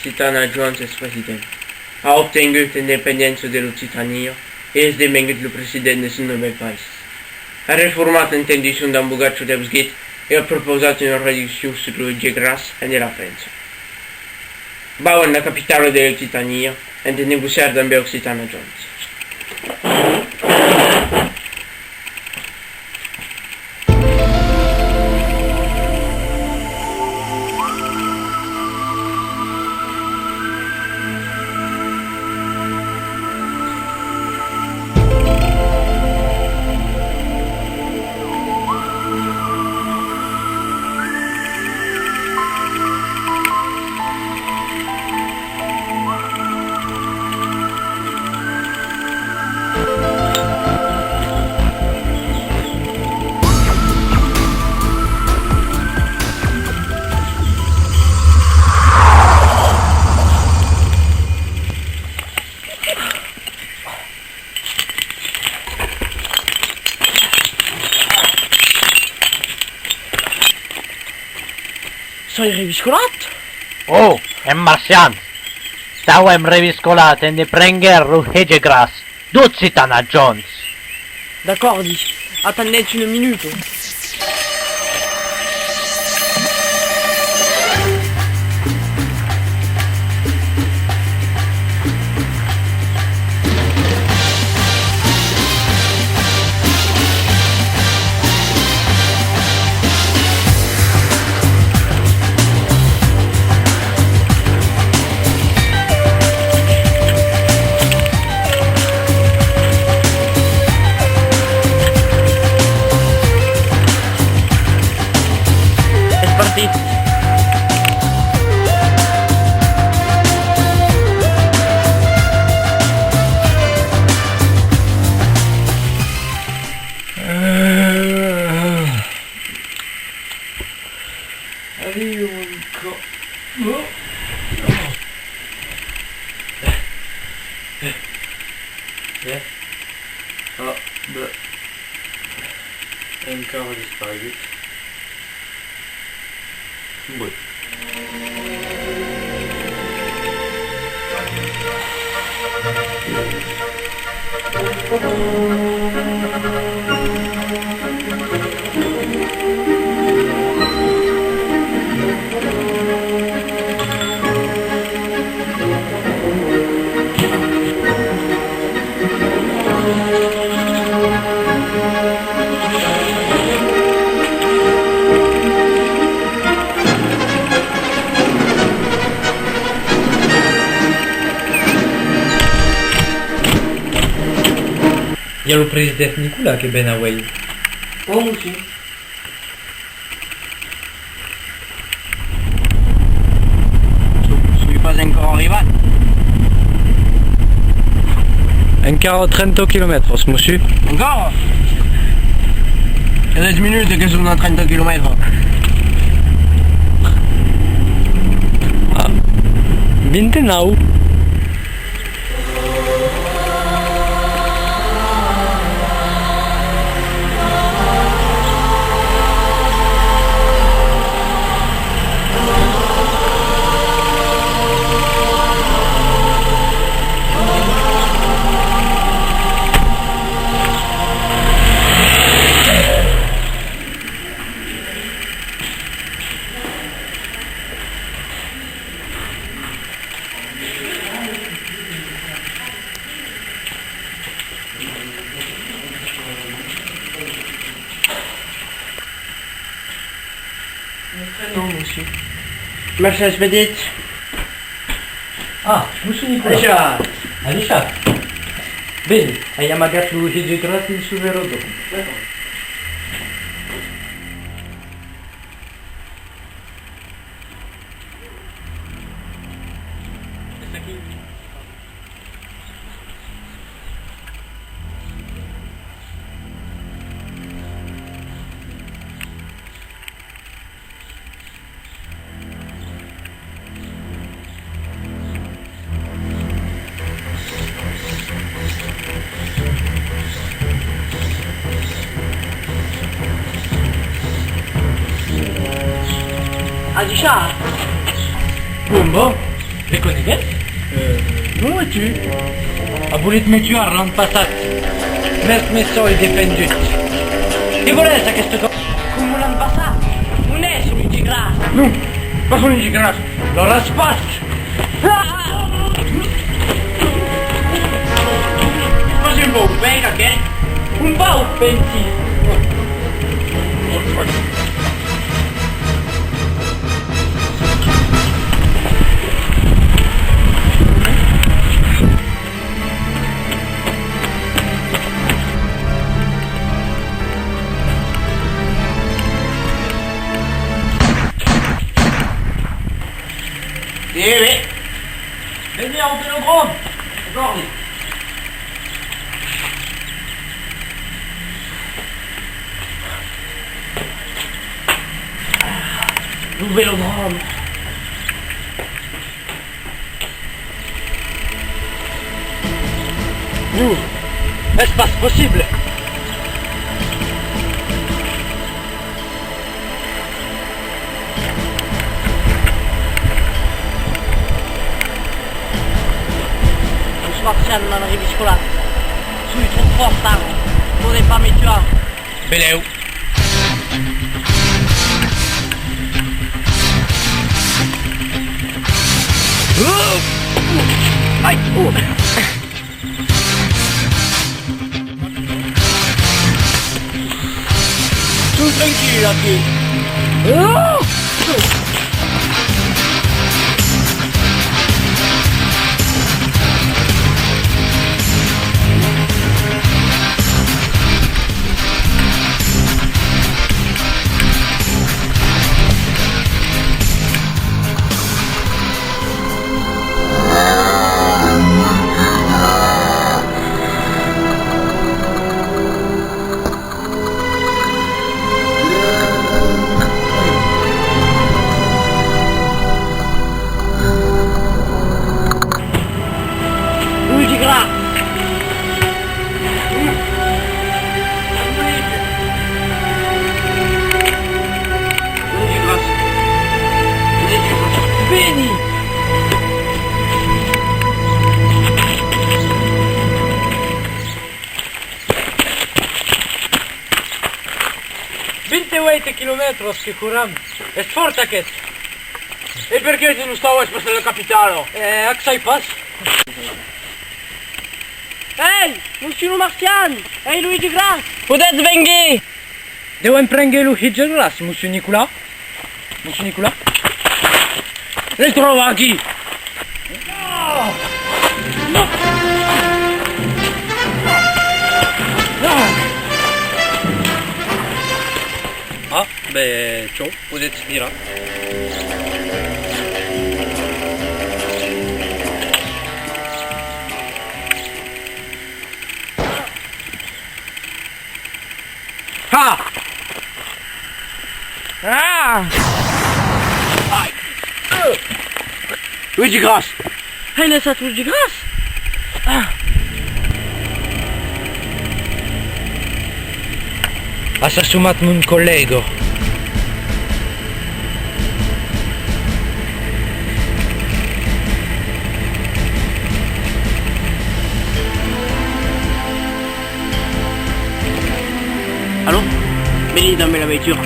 Lusitania Jones es presidente. Ha obtingut independență de Lusitania y es devengut el presidente de su nuevo país. Ha reformat l'intendition d'embogatge dels guets et ha proposat una reducció sur le de grâce en de la França. Va en la capitale de Lusitania en de negociar amb Lusitania Jones. Soy reviscolat? Oh, en marcian. Stałem reviscolat en de prenger ruhege gras. Lusitania Jones. D'accord, dit. Attendez une minute. Partit. Allez, encore. Oh. Ah, bah. Encore disparu. Oui. Il y a le président Nicolas qui est ben away. Oh, aussi. Je suis pas encore arrivé. Encara 30 km, monsieur. Encore? Il y a 10 minutes que sono a 30 km. Ah. 29. Non, monsieur. Marche expedite. Ah, monsieur Nicolas. Déjà. Alisha. Bene, hai amagato il gratis sul vero dopo. Adisha. Bumbo? Te conegues? Nu tu? A volit me tuar l'an passat. Mes mesoi defendut. Què volés aquesta cosa? Cum l'an passat? Un és Luigi Gras. Nu, pas Luigi Gras. Lo raspat! Pas un bou bec aquest. Un bau, pensi. Bine. Veni au velodrom! Guardi! Nu velodrom. Nu! Est-ce pas possible? Martian non arrivi scolat. Sui trop fort tard. Podem pas me tuar. Beleu. Ai! Tu tranquil aquí. Luigi Gras. Luigi Gras. Luigi Gras. Veni. Kilometros che curam. Est fort aquest. E perché tu non stavo sposto alla capitale? Ac sai pas? Hey, monsieur Martian. Hey, Luigi Gras. Podeți venghi. Deuen prendre Luigi Gras, monsieur Nicolas. Monsieur Nicolas? Le trovo aquí. Ah, beh, ciao, puteți mira. Ha! Ah. Luigi Gras. Hai lăsat Luigi Gras? Has assumat un collego. Allô? Venez dans la voiture.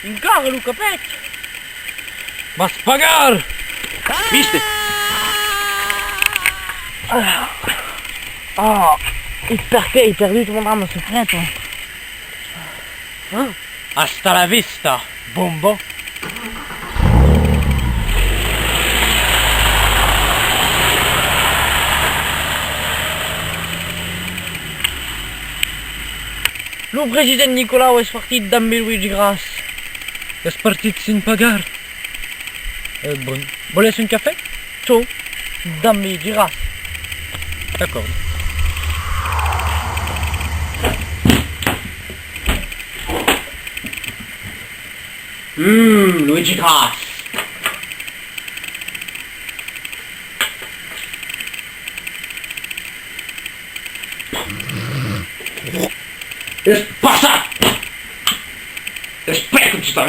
Încară, Luca, pec! Ma spagar! Viste? Et perché hai perduto mon âme secrète? Hasta la vista, bombo! Le président Nicolas est parti d'amber Luigi Gras. És partit sin pagar. Bon. Vous laissez un café? Chaud. Dammi di grâce. D'accord. Luigi Grass. Passa! Spero che ci sta